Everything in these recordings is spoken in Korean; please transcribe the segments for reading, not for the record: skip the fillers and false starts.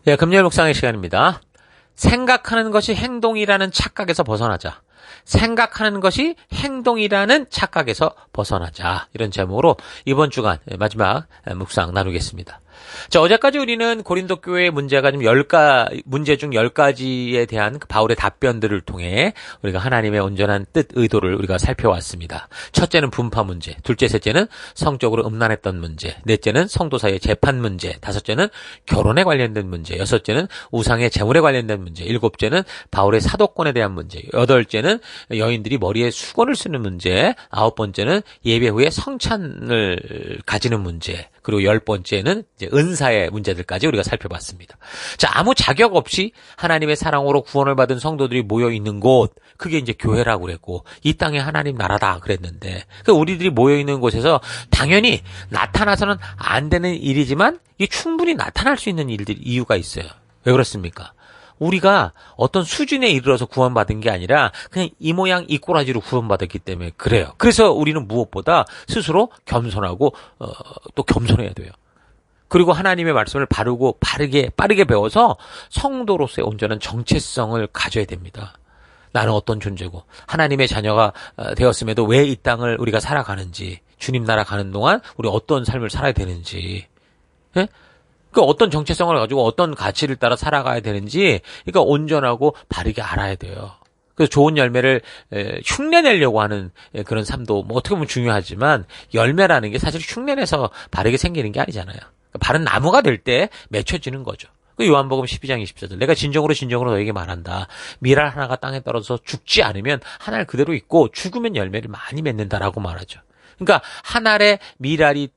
예, 금요일 묵상의 시간입니다. 생각하는 것이 행동이라는 착각에서 벗어나자. 생각하는 것이 행동이라는 착각에서 벗어나자. 이런 제목으로 이번 주간 마지막 묵상 나누겠습니다. 자, 어제까지 우리는 고린도 교회의 문제가 좀 문제 중 10가지에 대한 바울의 답변들을 통해 우리가 하나님의 온전한 뜻, 의도를 우리가 살펴왔습니다. 첫째는 분파 문제, 둘째, 셋째는 성적으로 음란했던 문제, 넷째는 성도 사이의 재판 문제, 다섯째는 결혼에 관련된 문제, 여섯째는 우상의 재물에 관련된 문제, 일곱째는 바울의 사도권에 대한 문제, 여덟째는 여인들이 머리에 수건을 쓰는 문제, 아홉 번째는 예배 후에 성찬을 가지는 문제, 그리고 열 번째는 이제 은사의 문제들까지 우리가 살펴봤습니다. 자, 아무 자격 없이 하나님의 사랑으로 구원을 받은 성도들이 모여 있는 곳, 그게 이제 교회라고 그랬고, 이 땅에 하나님 나라다 그랬는데, 우리들이 모여 있는 곳에서 당연히 나타나서는 안 되는 일이지만, 이게 충분히 나타날 수 있는 이유가 있어요. 왜 그렇습니까? 우리가 어떤 수준에 이르러서 구원받은 게 아니라 그냥 이 모양 이 꼬라지로 구원받았기 때문에 그래요. 그래서 우리는 무엇보다 스스로 겸손하고 또 겸손해야 돼요. 그리고 하나님의 말씀을 바르고 빠르게 배워서 성도로서의 온전한 정체성을 가져야 됩니다. 나는 어떤 존재고 하나님의 자녀가 되었음에도 왜 이 땅을 우리가 살아가는지, 주님 나라 가는 동안 우리 어떤 삶을 살아야 되는지, 예? 그 어떤 정체성을 가지고 어떤 가치를 따라 살아가야 되는지, 그러니까 온전하고 바르게 알아야 돼요. 그래서 좋은 열매를 흉내내려고 하는 그런 삶도 뭐 어떻게 보면 중요하지만, 열매라는 게 사실 흉내내서 바르게 생기는 게 아니잖아요. 바른 나무가 될 때 맺혀지는 거죠. 그 요한복음 12장 24절, 내가 진정으로 너에게 말한다. 밀알 하나가 땅에 떨어져서 죽지 않으면 한 알 그대로 있고 죽으면 열매를 많이 맺는다라고 말하죠. 그러니까 한 알의 밀알이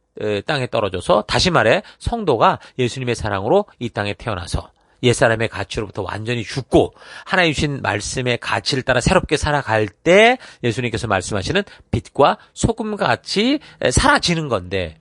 땅에 떨어져서, 다시 말해 성도가 예수님의 사랑으로 이 땅에 태어나서 옛사람의 가치로부터 완전히 죽고 하나님 주신 말씀의 가치를 따라 새롭게 살아갈 때 예수님께서 말씀하시는 빛과 소금같이 사라지는 건데,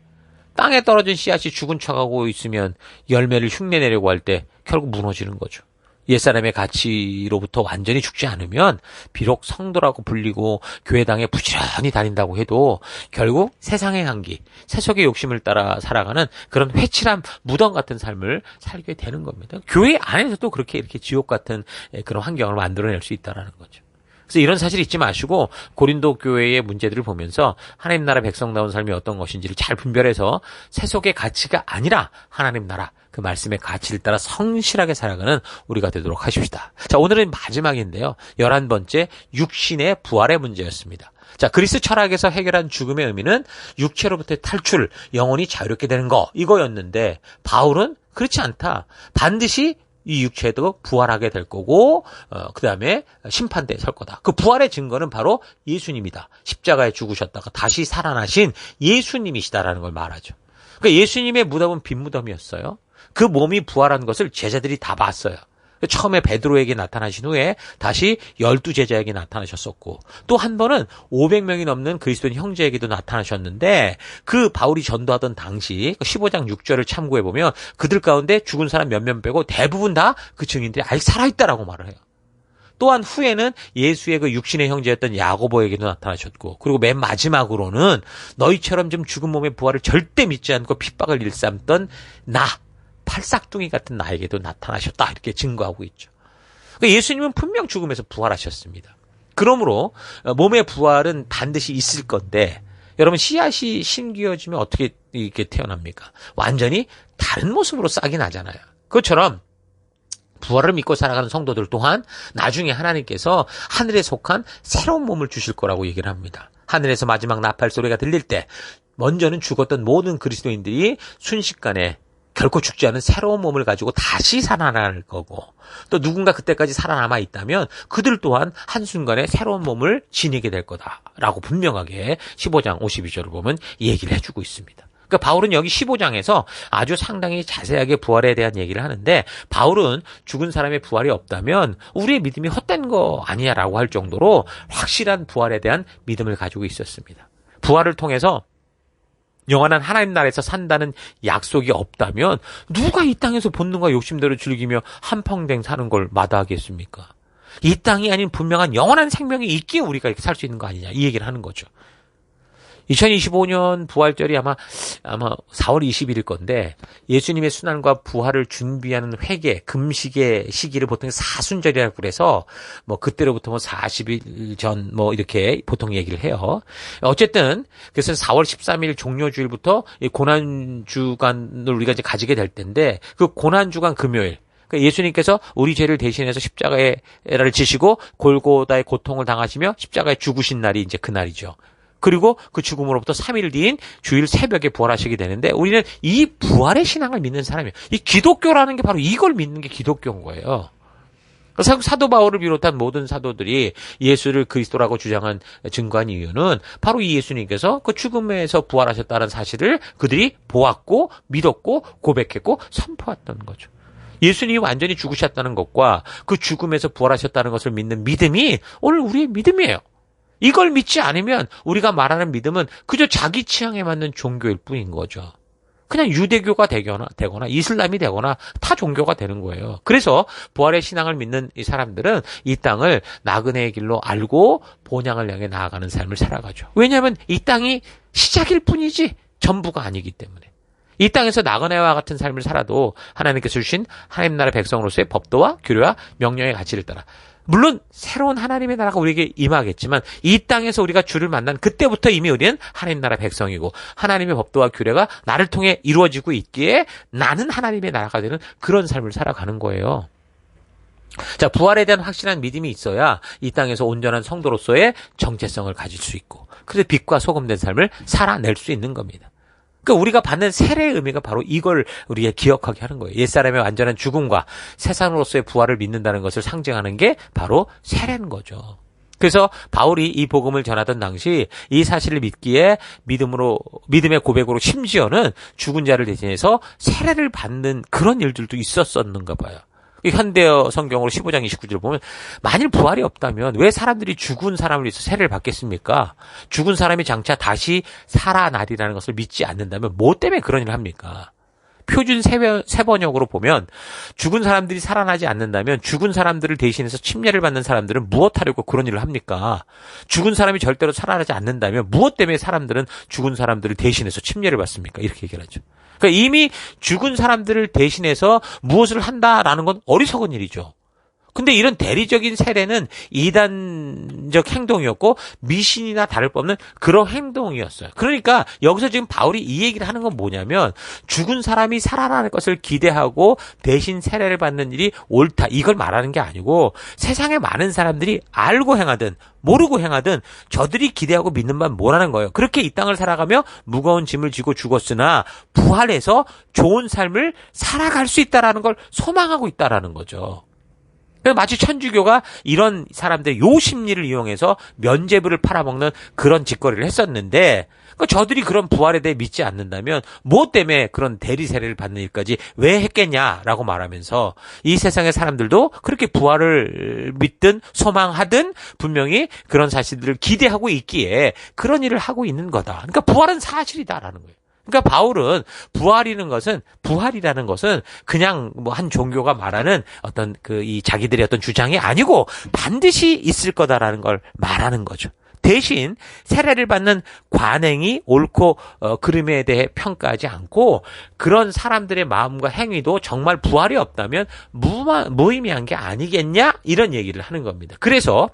땅에 떨어진 씨앗이 죽은 척하고 있으면 열매를 흉내내려고 할 때 결국 무너지는 거죠. 옛사람의 가치로부터 완전히 죽지 않으면 비록 성도라고 불리고 교회당에 부지런히 다닌다고 해도 결국 세상의 향기, 세속의 욕심을 따라 살아가는 그런 회칠한 무덤 같은 삶을 살게 되는 겁니다. 교회 안에서도 이렇게 지옥 같은 그런 환경을 만들어낼 수 있다는 거죠. 그래서 이런 사실 잊지 마시고 고린도 교회의 문제들을 보면서 하나님 나라 백성다운 삶이 어떤 것인지를 잘 분별해서 세속의 가치가 아니라 하나님 나라, 그 말씀의 가치를 따라 성실하게 살아가는 우리가 되도록 하십시다. 자, 오늘은 마지막인데요. 11번째, 육신의 부활의 문제였습니다. 자, 그리스 철학에서 해결한 죽음의 의미는 육체로부터의 탈출, 영혼이 자유롭게 되는 거, 이거였는데 바울은 그렇지 않다. 반드시 이 육체도 부활하게 될 거고, 그 다음에 심판대에 설 거다. 그 부활의 증거는 바로 예수님이다. 십자가에 죽으셨다가 다시 살아나신 예수님이시다라는 걸 말하죠. 그러니까 예수님의 무덤은 빈 무덤이었어요. 그 몸이 부활한 것을 제자들이 다 봤어요. 처음에 베드로에게 나타나신 후에 다시 12제자에게 나타나셨었고, 또 한 번은 500명이 넘는 그리스도인 형제에게도 나타나셨는데, 그 바울이 전도하던 당시 15장 6절을 참고해보면 그들 가운데 죽은 사람 몇몇 빼고 대부분 다 그 증인들이 아직 살아있다라고 말을 해요. 또한 후에는 예수의 그 육신의 형제였던 야고보에게도 나타나셨고, 그리고 맨 마지막으로는 너희처럼 좀 죽은 몸의 부활을 절대 믿지 않고 핍박을 일삼던 팔싹둥이 같은 나에게도 나타나셨다, 이렇게 증거하고 있죠. 그러니까 예수님은 분명 죽음에서 부활하셨습니다. 그러므로 몸의 부활은 반드시 있을 건데, 여러분, 씨앗이 심기어지면 어떻게 이렇게 태어납니까? 완전히 다른 모습으로 싹이 나잖아요. 그것처럼 부활을 믿고 살아가는 성도들 또한 나중에 하나님께서 하늘에 속한 새로운 몸을 주실 거라고 얘기를 합니다. 하늘에서 마지막 나팔 소리가 들릴 때 먼저는 죽었던 모든 그리스도인들이 순식간에 결코 죽지 않은 새로운 몸을 가지고 다시 살아날 거고, 또 누군가 그때까지 살아남아 있다면 그들 또한 한순간에 새로운 몸을 지니게 될 거다라고 분명하게 15장 52절을 보면 얘기를 해주고 있습니다. 그러니까 바울은 여기 15장에서 아주 상당히 자세하게 부활에 대한 얘기를 하는데, 바울은 죽은 사람의 부활이 없다면 우리의 믿음이 헛된 거 아니냐라고 할 정도로 확실한 부활에 대한 믿음을 가지고 있었습니다. 부활을 통해서 영원한 하나님 나라에서 산다는 약속이 없다면 누가 이 땅에서 본능과 욕심대로 즐기며 한평생 사는 걸 마다하겠습니까? 이 땅이 아닌 분명한 영원한 생명이 있기에 우리가 이렇게 살 수 있는 거 아니냐, 이 얘기를 하는 거죠. 2025년 부활절이 아마 4월 20일일 건데 예수님의 순환과 부활을 준비하는 회개, 금식의 시기를 보통 사순절이라고 그래서 뭐 그때로부터 뭐 40일 전 뭐 이렇게 보통 얘기를 해요. 어쨌든 그래서 4월 13일 종료주일부터 이 고난주간을 우리가 이제 가지게 될 텐데 그 고난주간 금요일 그러니까 예수님께서 우리 죄를 대신해서 십자가를 지시고 골고다의 고통을 당하시며 십자가에 죽으신 날이 이제 그날이죠. 그리고 그 죽음으로부터 3일 뒤인 주일 새벽에 부활하시게 되는데 우리는 이 부활의 신앙을 믿는 사람이에요. 이 기독교라는 게 바로 이걸 믿는 게 기독교인 거예요. 사도 바울을 비롯한 모든 사도들이 예수를 그리스도라고 주장한 증거한 이유는 바로 이 예수님께서 그 죽음에서 부활하셨다는 사실을 그들이 보았고 믿었고 고백했고 선포했던 거죠. 예수님이 완전히 죽으셨다는 것과 그 죽음에서 부활하셨다는 것을 믿는 믿음이 오늘 우리의 믿음이에요. 이걸 믿지 않으면 우리가 말하는 믿음은 그저 자기 취향에 맞는 종교일 뿐인 거죠. 그냥 유대교가 되거나 이슬람이 되거나 타 종교가 되는 거예요. 그래서 부활의 신앙을 믿는 이 사람들은 이 땅을 나그네의 길로 알고 본향을 향해 나아가는 삶을 살아가죠. 왜냐하면 이 땅이 시작일 뿐이지 전부가 아니기 때문에. 이 땅에서 나그네와 같은 삶을 살아도 하나님께서 주신 하나님 나라 백성으로서의 법도와 규례와 명령의 가치를 따라 물론 새로운 하나님의 나라가 우리에게 임하겠지만 이 땅에서 우리가 주를 만난 그때부터 이미 우리는 하나님 나라 백성이고 하나님의 법도와 규례가 나를 통해 이루어지고 있기에 나는 하나님의 나라가 되는 그런 삶을 살아가는 거예요. 자, 부활에 대한 확실한 믿음이 있어야 이 땅에서 온전한 성도로서의 정체성을 가질 수 있고 그래서 빛과 소금된 삶을 살아낼 수 있는 겁니다. 그러니까 우리가 받는 세례의 의미가 바로 이걸 우리가 기억하게 하는 거예요. 옛사람의 완전한 죽음과 새사람으로서의 부활을 믿는다는 것을 상징하는 게 바로 세례인 거죠. 그래서 바울이 이 복음을 전하던 당시 이 사실을 믿기에 믿음의 고백으로 심지어는 죽은 자를 대신해서 세례를 받는 그런 일들도 있었었는가 봐요. 현대어 성경으로 15장 29절 보면 만일 부활이 없다면 왜 사람들이 죽은 사람을 위해서 세례를 받겠습니까? 죽은 사람이 장차 다시 살아나리라는 것을 믿지 않는다면 뭐 때문에 그런 일을 합니까? 표준 세번역으로 보면 죽은 사람들이 살아나지 않는다면 죽은 사람들을 대신해서 침례를 받는 사람들은 무엇 하려고 그런 일을 합니까? 죽은 사람이 절대로 살아나지 않는다면 무엇 때문에 사람들은 죽은 사람들을 대신해서 침례를 받습니까? 이렇게 얘기를 하죠. 그러니까 이미 죽은 사람들을 대신해서 무엇을 한다라는 건 어리석은 일이죠. 근데 이런 대리적인 세례는 이단적 행동이었고 미신이나 다를 바 없는 그런 행동이었어요. 그러니까 여기서 지금 바울이 이 얘기를 하는 건 뭐냐면 죽은 사람이 살아날 것을 기대하고 대신 세례를 받는 일이 옳다. 이걸 말하는 게 아니고 세상에 많은 사람들이 알고 행하든 모르고 행하든 저들이 기대하고 믿는 바는 뭐라는 거예요. 그렇게 이 땅을 살아가며 무거운 짐을 지고 죽었으나 부활해서 좋은 삶을 살아갈 수 있다라는 걸 소망하고 있다라는 거죠. 마치 천주교가 이런 사람들의 요 심리를 이용해서 면죄부를 팔아먹는 그런 짓거리를 했었는데 저들이 그런 부활에 대해 믿지 않는다면 뭐 때문에 그런 대리 세례를 받는 일까지 왜 했겠냐라고 말하면서 이 세상의 사람들도 그렇게 부활을 믿든 소망하든 분명히 그런 사실들을 기대하고 있기에 그런 일을 하고 있는 거다. 그러니까 부활은 사실이다라는 거예요. 그러니까 바울은 부활이라는 것은 그냥 뭐 한 종교가 말하는 어떤 이 자기들의 어떤 주장이 아니고 반드시 있을 거다라는 걸 말하는 거죠. 대신 세례를 받는 관행이 옳고 그름에 대해 평가하지 않고 그런 사람들의 마음과 행위도 정말 부활이 없다면 무의미한 게 아니겠냐 이런 얘기를 하는 겁니다. 그래서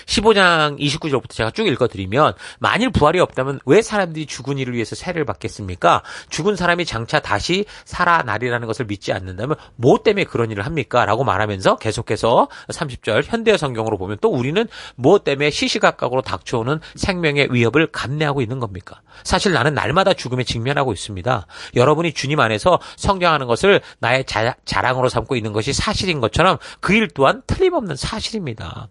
15장 29절부터 제가 쭉 읽어드리면 만일 부활이 없다면 왜 사람들이 죽은 이를 위해서 세례를 받겠습니까? 죽은 사람이 장차 다시 살아나리라는 것을 믿지 않는다면 뭐 때문에 그런 일을 합니까? 라고 말하면서 계속해서 30절 현대어 성경으로 보면 또 우리는 뭐 때문에 시시각각으로 닥쳐오는 생명의 위협을 감내하고 있는 겁니까? 사실 나는 날마다 죽음에 직면하고 있습니다. 여러분이 주님 안에서 성장하는 것을 나의 자랑으로 삼고 있는 것이 사실인 것처럼 그 일 또한 틀림없는 사실입니다.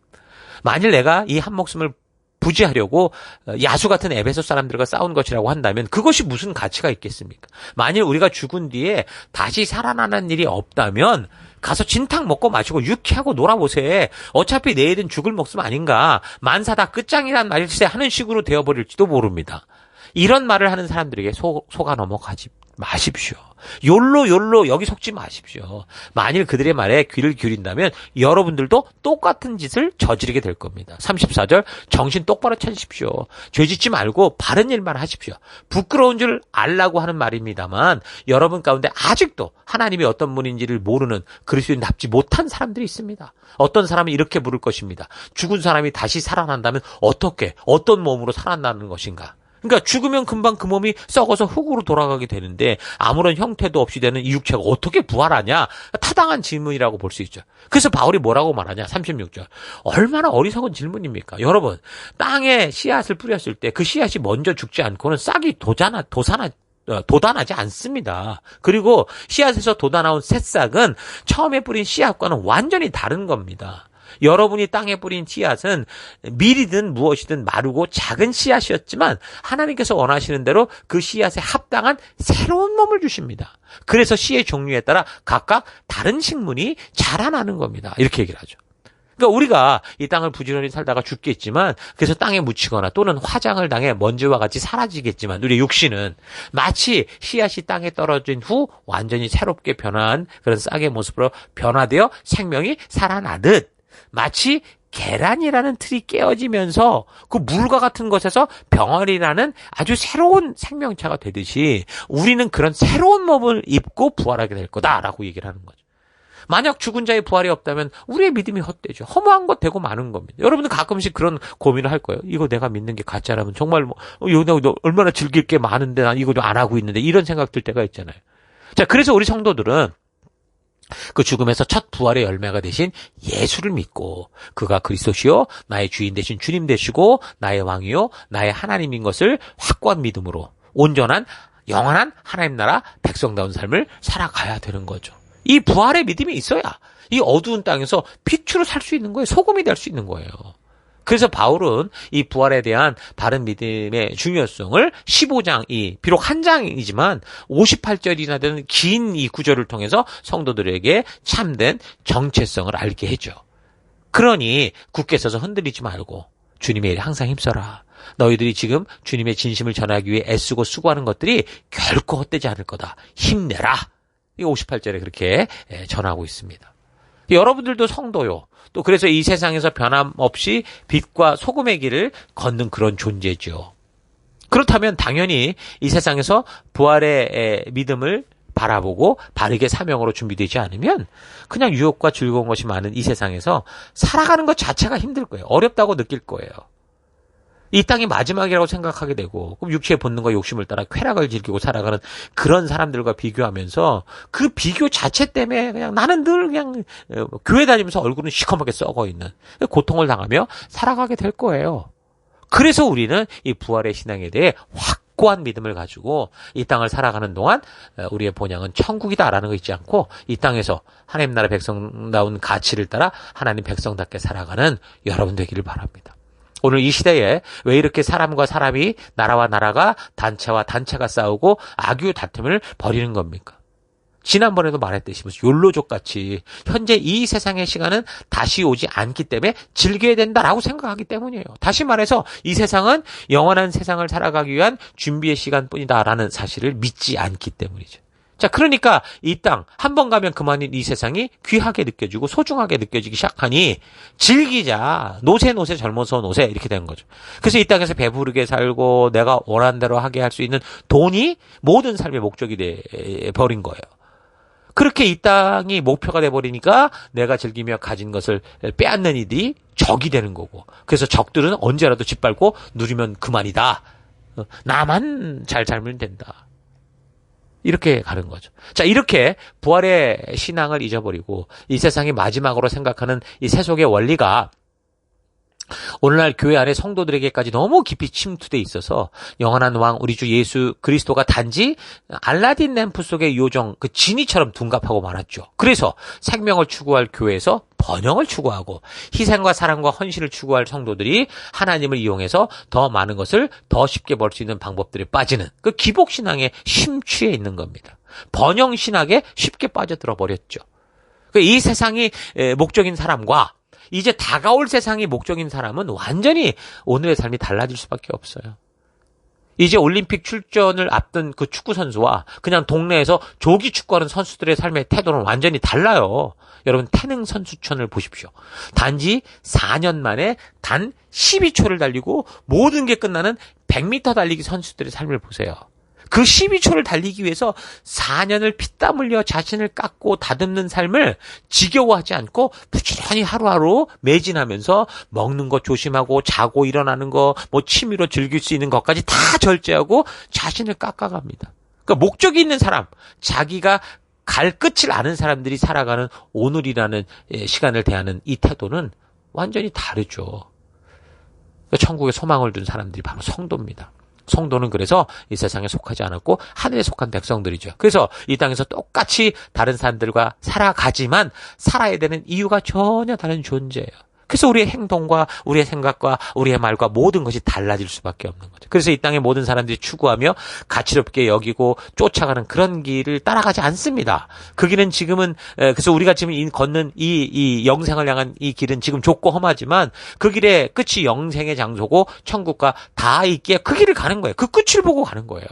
만일 내가 이 한 목숨을 부지하려고 야수 같은 에베소 사람들과 싸운 것이라고 한다면 그것이 무슨 가치가 있겠습니까? 만일 우리가 죽은 뒤에 다시 살아나는 일이 없다면 가서 진탕 먹고 마시고 유쾌하고 놀아보세. 어차피 내일은 죽을 목숨 아닌가. 만사 다 끝장이란 말일세 하는 식으로 되어버릴지도 모릅니다. 이런 말을 하는 사람들에게 속아 넘어가지 마십시오. 욜로 여기 속지 마십시오. 만일 그들의 말에 귀를 기울인다면 여러분들도 똑같은 짓을 저지르게 될 겁니다. 34절 정신 똑바로 차리십시오. 죄짓지 말고 바른 일만 하십시오. 부끄러운 줄 알라고 하는 말입니다만 여러분 가운데 아직도 하나님이 어떤 분인지를 모르는 그리스도인답지 못한 사람들이 있습니다. 어떤 사람은 이렇게 물을 것입니다. 죽은 사람이 다시 살아난다면 어떻게 어떤 몸으로 살아나는 것인가? 그러니까 죽으면 금방 그 몸이 썩어서 흙으로 돌아가게 되는데 아무런 형태도 없이 되는 이 육체가 어떻게 부활하냐? 타당한 질문이라고 볼 수 있죠. 그래서 바울이 뭐라고 말하냐? 36절. 얼마나 어리석은 질문입니까? 여러분, 땅에 씨앗을 뿌렸을 때 그 씨앗이 먼저 죽지 않고는 싹이 돋아나지 않습니다. 그리고 씨앗에서 돋아나온 새싹은 처음에 뿌린 씨앗과는 완전히 다른 겁니다. 여러분이 땅에 뿌린 씨앗은 밀이든 무엇이든 마르고 작은 씨앗이었지만 하나님께서 원하시는 대로 그 씨앗에 합당한 새로운 몸을 주십니다. 그래서 씨의 종류에 따라 각각 다른 식물이 자라나는 겁니다. 이렇게 얘기를 하죠. 그러니까 우리가 이 땅을 부지런히 살다가 죽겠지만 그래서 땅에 묻히거나 또는 화장을 당해 먼지와 같이 사라지겠지만 우리의 육신은 마치 씨앗이 땅에 떨어진 후 완전히 새롭게 변화한 그런 싹의 모습으로 변화되어 생명이 살아나듯 마치 계란이라는 틀이 깨어지면서 그 물과 같은 것에서 병아리라는 아주 새로운 생명체가 되듯이 우리는 그런 새로운 몸을 입고 부활하게 될 거다라고 얘기를 하는 거죠. 만약 죽은 자의 부활이 없다면 우리의 믿음이 헛되죠. 허무한 것 되고 마는 겁니다. 여러분들 가끔씩 그런 고민을 할 거예요. 이거 내가 믿는 게 가짜라면 정말 이거 얼마나 즐길 게 많은데 난 이거 안 하고 있는데 이런 생각 들 때가 있잖아요. 자, 그래서 우리 성도들은 그 죽음에서 첫 부활의 열매가 되신 예수를 믿고 그가 그리스도시요 나의 주인 되신 주님 되시고 나의 왕이요 나의 하나님인 것을 확고한 믿음으로 온전한 영원한 하나님 나라 백성다운 삶을 살아가야 되는 거죠. 이 부활의 믿음이 있어야 이 어두운 땅에서 빛으로 살 수 있는 거예요. 소금이 될 수 있는 거예요. 그래서 바울은 이 부활에 대한 바른 믿음의 중요성을 15장, 비록 한 장이지만 58절이나 되는 긴 이 구절을 통해서 성도들에게 참된 정체성을 알게 해줘. 그러니 굳게 서서 흔들리지 말고 주님의 일에 항상 힘써라. 너희들이 지금 주님의 진심을 전하기 위해 애쓰고 수고하는 것들이 결코 헛되지 않을 거다. 힘내라. 이 58절에 그렇게 전하고 있습니다. 여러분들도 성도요. 또 그래서 이 세상에서 변함없이 빛과 소금의 길을 걷는 그런 존재죠. 그렇다면 당연히 이 세상에서 부활의 믿음을 바라보고 바르게 사명으로 준비되지 않으면 그냥 유혹과 즐거운 것이 많은 이 세상에서 살아가는 것 자체가 힘들 거예요. 어렵다고 느낄 거예요. 이 땅이 마지막이라고 생각하게 되고 그럼 육체의 본능과 욕심을 따라 쾌락을 즐기고 살아가는 그런 사람들과 비교하면서 그 비교 자체 때문에 그냥 나는 늘 그냥 교회 다니면서 얼굴은 시커멓게 썩어 있는 고통을 당하며 살아가게 될 거예요. 그래서 우리는 이 부활의 신앙에 대해 확고한 믿음을 가지고 이 땅을 살아가는 동안 우리의 본향은 천국이다라는 거 잊지 않고 이 땅에서 하나님 나라 백성다운 가치를 따라 하나님 백성답게 살아가는 여러분 되기를 바랍니다. 오늘 이 시대에 왜 이렇게 사람과 사람이 나라와 나라가 단체와 단체가 싸우고 악유 다툼을 벌이는 겁니까? 지난번에도 말했듯이 무슨 욜로족같이 현재 이 세상의 시간은 다시 오지 않기 때문에 즐겨야 된다라고 생각하기 때문이에요. 다시 말해서 이 세상은 영원한 세상을 살아가기 위한 준비의 시간뿐이다라는 사실을 믿지 않기 때문이죠. 자, 그러니까 이 땅 한 번 가면 그만인 이 세상이 귀하게 느껴지고 소중하게 느껴지기 시작하니 즐기자. 노세 젊어서 노세 이렇게 되는 거죠. 그래서 이 땅에서 배부르게 살고 내가 원하는 대로 하게 할 수 있는 돈이 모든 삶의 목적이 돼 버린 거예요. 그렇게 이 땅이 목표가 돼 버리니까 내가 즐기며 가진 것을 빼앗는 이들이 적이 되는 거고. 그래서 적들은 언제라도 짓밟고 누리면 그만이다. 나만 잘 살면 된다. 이렇게 가는 거죠. 자, 이렇게 부활의 신앙을 잊어버리고 이 세상이 마지막으로 생각하는 이 세속의 원리가 오늘날 교회 안에 성도들에게까지 너무 깊이 침투돼 있어서 영원한 왕 우리 주 예수 그리스도가 단지 알라딘 램프 속의 요정 그 지니처럼 둔갑하고 말았죠. 그래서 생명을 추구할 교회에서 번영을 추구하고 희생과 사랑과 헌신을 추구할 성도들이 하나님을 이용해서 더 많은 것을 더 쉽게 벌 수 있는 방법들에 빠지는 그 기복신앙에 심취해 있는 겁니다. 번영신학에 쉽게 빠져들어 버렸죠. 이 세상이 목적인 사람과 이제 다가올 세상이 목적인 사람은 완전히 오늘의 삶이 달라질 수밖에 없어요. 이제 올림픽 출전을 앞둔 그 축구 선수와 그냥 동네에서 조기 축구하는 선수들의 삶의 태도는 완전히 달라요. 여러분 태능 선수촌을 보십시오. 단지 4년 만에 단 12초를 달리고 모든 게 끝나는 100m 달리기 선수들의 삶을 보세요. 그 12초를 달리기 위해서 4년을 피땀 흘려 자신을 깎고 다듬는 삶을 지겨워하지 않고 부지런히 하루하루 매진하면서 먹는 것 조심하고 자고 일어나는 거, 뭐 취미로 즐길 수 있는 것까지 다 절제하고 자신을 깎아갑니다. 그러니까 목적이 있는 사람, 자기가 갈 끝을 아는 사람들이 살아가는 오늘이라는 시간을 대하는 이 태도는 완전히 다르죠. 천국에 소망을 둔 사람들이 바로 성도입니다. 성도는 그래서 이 세상에 속하지 않았고 하늘에 속한 백성들이죠. 그래서 이 땅에서 똑같이 다른 사람들과 살아가지만 살아야 되는 이유가 전혀 다른 존재예요. 그래서 우리의 행동과 우리의 생각과 우리의 말과 모든 것이 달라질 수밖에 없는 거죠. 그래서 이 땅의 모든 사람들이 추구하며 가치롭게 여기고 쫓아가는 그런 길을 따라가지 않습니다. 그 길은 지금은 그래서 우리가 지금 걷는 이 영생을 향한 이 길은 지금 좁고 험하지만 그 길의 끝이 영생의 장소고 천국과 다 있기에 그 길을 가는 거예요. 그 끝을 보고 가는 거예요.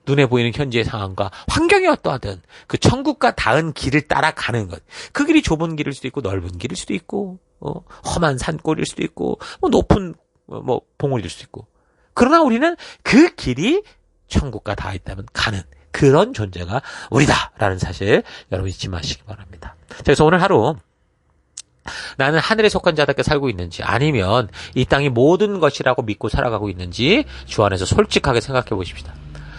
눈에 보이는 현재의 상황과 환경이 어떠하든 그 천국과 닿은 길을 따라가는 것. 그 길이 좁은 길일 수도 있고 넓은 길일 수도 있고 험한 산골일 수도 있고 높은 봉우리일 수도 있고. 그러나 우리는 그 길이 천국과 닿아 있다면 가는 그런 존재가 우리다라는 사실 여러분 잊지 마시기 바랍니다. 그래서 오늘 하루 나는 하늘에 속한 자답게 살고 있는지 아니면 이 땅이 모든 것이라고 믿고 살아가고 있는지 주 안에서 솔직하게 생각해 보십시다.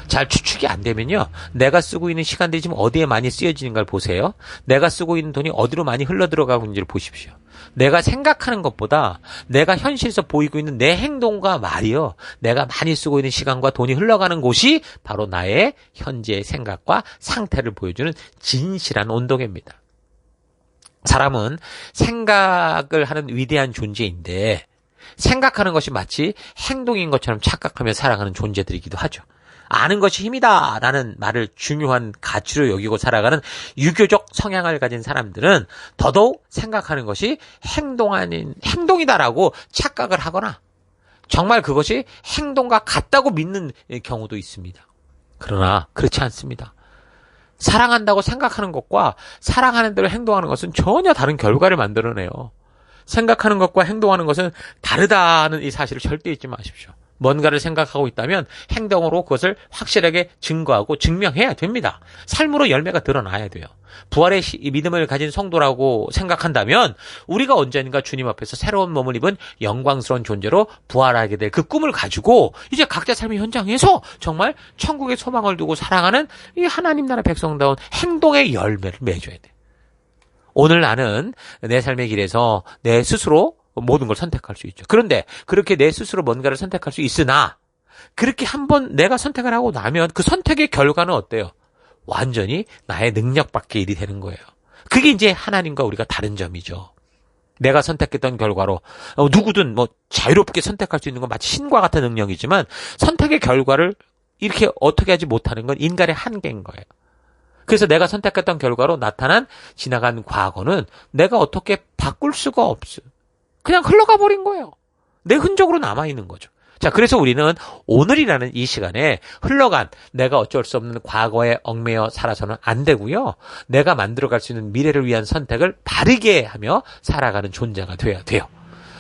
잘 추측이 안 되면요. 내가 쓰고 있는 시간들이 지금 어디에 많이 쓰여지는가를 보세요. 내가 쓰고 있는 돈이 어디로 많이 흘러들어가고 있는지를 보십시오. 내가 생각하는 것보다 내가 현실에서 보이고 있는 내 행동과 말이요. 내가 많이 쓰고 있는 시간과 돈이 흘러가는 곳이 바로 나의 현재의 생각과 상태를 보여주는 진실한 온도계입니다. 사람은 생각을 하는 위대한 존재인데 생각하는 것이 마치 행동인 것처럼 착각하며 살아가는 존재들이기도 하죠. 아는 것이 힘이다 라는 말을 중요한 가치로 여기고 살아가는 유교적 성향을 가진 사람들은 더더욱 생각하는 것이 행동이다라고 착각을 하거나 정말 그것이 행동과 같다고 믿는 경우도 있습니다. 그러나 그렇지 않습니다. 사랑한다고 생각하는 것과 사랑하는 대로 행동하는 것은 전혀 다른 결과를 만들어내요. 생각하는 것과 행동하는 것은 다르다는 이 사실을 절대 잊지 마십시오. 뭔가를 생각하고 있다면 행동으로 그것을 확실하게 증거하고 증명해야 됩니다. 삶으로 열매가 드러나야 돼요. 부활의 믿음을 가진 성도라고 생각한다면 우리가 언젠가 주님 앞에서 새로운 몸을 입은 영광스러운 존재로 부활하게 될 그 꿈을 가지고 이제 각자 삶의 현장에서 정말 천국의 소망을 두고 살아가는 이 하나님 나라 백성다운 행동의 열매를 맺어야 돼요. 오늘 나는 내 삶의 길에서 내 스스로 모든 걸 선택할 수 있죠. 그런데 그렇게 내 스스로 뭔가를 선택할 수 있으나 그렇게 한번 내가 선택을 하고 나면 그 선택의 결과는 어때요? 완전히 나의 능력 밖의 일이 되는 거예요. 그게 이제 하나님과 우리가 다른 점이죠. 내가 선택했던 결과로 누구든 자유롭게 선택할 수 있는 건 마치 신과 같은 능력이지만 선택의 결과를 이렇게 어떻게 하지 못하는 건 인간의 한계인 거예요. 그래서 내가 선택했던 결과로 나타난 지나간 과거는 내가 어떻게 바꿀 수가 없어요. 그냥 흘러가 버린 거예요. 내 흔적으로 남아있는 거죠. 자, 그래서 우리는 오늘이라는 이 시간에 흘러간 내가 어쩔 수 없는 과거에 얽매여 살아서는 안 되고요. 내가 만들어갈 수 있는 미래를 위한 선택을 바르게 하며 살아가는 존재가 돼야 돼요.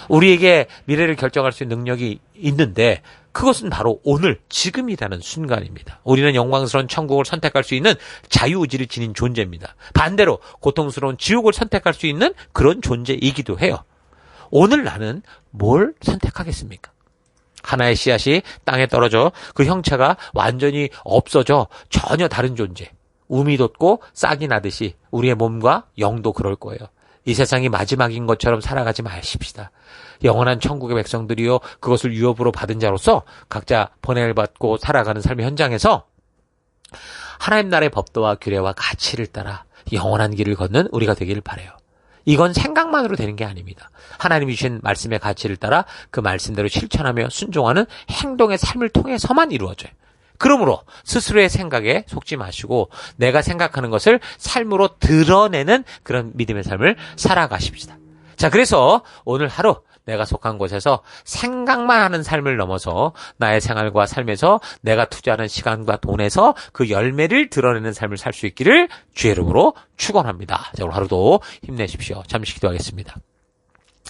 우리에게 미래를 결정할 수 있는 능력이 있는데 그것은 바로 오늘, 지금이라는 순간입니다. 우리는 영광스러운 천국을 선택할 수 있는 자유의지를 지닌 존재입니다. 반대로 고통스러운 지옥을 선택할 수 있는 그런 존재이기도 해요. 오늘 나는 뭘 선택하겠습니까? 하나의 씨앗이 땅에 떨어져 그 형체가 완전히 없어져 전혀 다른 존재, 움이 돋고 싹이 나듯이 우리의 몸과 영도 그럴 거예요. 이 세상이 마지막인 것처럼 살아가지 마십시다. 영원한 천국의 백성들이요, 그것을 유업으로 받은 자로서 각자 번뇌를 받고 살아가는 삶의 현장에서 하나님 나라의 법도와 규례와 가치를 따라 영원한 길을 걷는 우리가 되기를 바라요. 이건 생각만으로 되는 게 아닙니다. 하나님이 주신 말씀의 가치를 따라 그 말씀대로 실천하며 순종하는 행동의 삶을 통해서만 이루어져요. 그러므로 스스로의 생각에 속지 마시고 내가 생각하는 것을 삶으로 드러내는 그런 믿음의 삶을 살아가십시다. 자, 그래서 오늘 하루 내가 속한 곳에서 생각만 하는 삶을 넘어서 나의 생활과 삶에서 내가 투자하는 시간과 돈에서 그 열매를 드러내는 삶을 살 수 있기를 주의 이름으로 축원합니다. 자, 오늘 하루도 힘내십시오. 잠시 기도하겠습니다.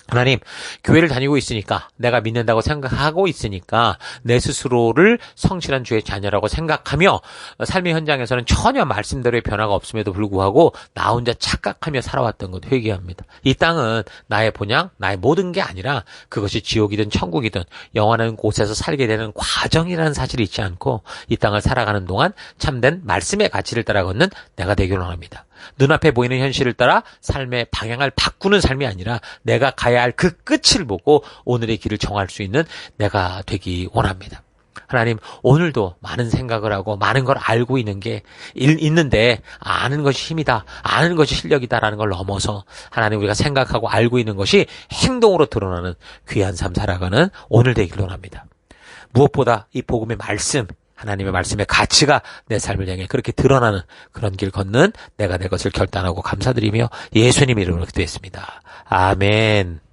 하나님, 교회를 다니고 있으니까, 내가 믿는다고 생각하고 있으니까 내 스스로를 성실한 주의 자녀라고 생각하며 삶의 현장에서는 전혀 말씀대로의 변화가 없음에도 불구하고 나 혼자 착각하며 살아왔던 것 회개합니다. 이 땅은 나의 본향, 나의 모든 게 아니라 그것이 지옥이든 천국이든 영원한 곳에서 살게 되는 과정이라는 사실이 있지 않고 이 땅을 살아가는 동안 참된 말씀의 가치를 따라 걷는 내가 되기를 원합니다. 눈앞에 보이는 현실을 따라 삶의 방향을 바꾸는 삶이 아니라 내가 가야 할 그 끝을 보고 오늘의 길을 정할 수 있는 내가 되기 원합니다. 하나님, 오늘도 많은 생각을 하고 많은 걸 알고 있는데 아는 것이 힘이다, 아는 것이 실력이다라는 걸 넘어서 하나님, 우리가 생각하고 알고 있는 것이 행동으로 드러나는 귀한 삶 살아가는 오늘 되기를 원합니다. 무엇보다 이 복음의 말씀, 하나님의 말씀의 가치가 내 삶을 향해 그렇게 드러나는 그런 길 걷는 내가 될 것을 결단하고 감사드리며 예수님 이름으로 기도했습니다. 아멘.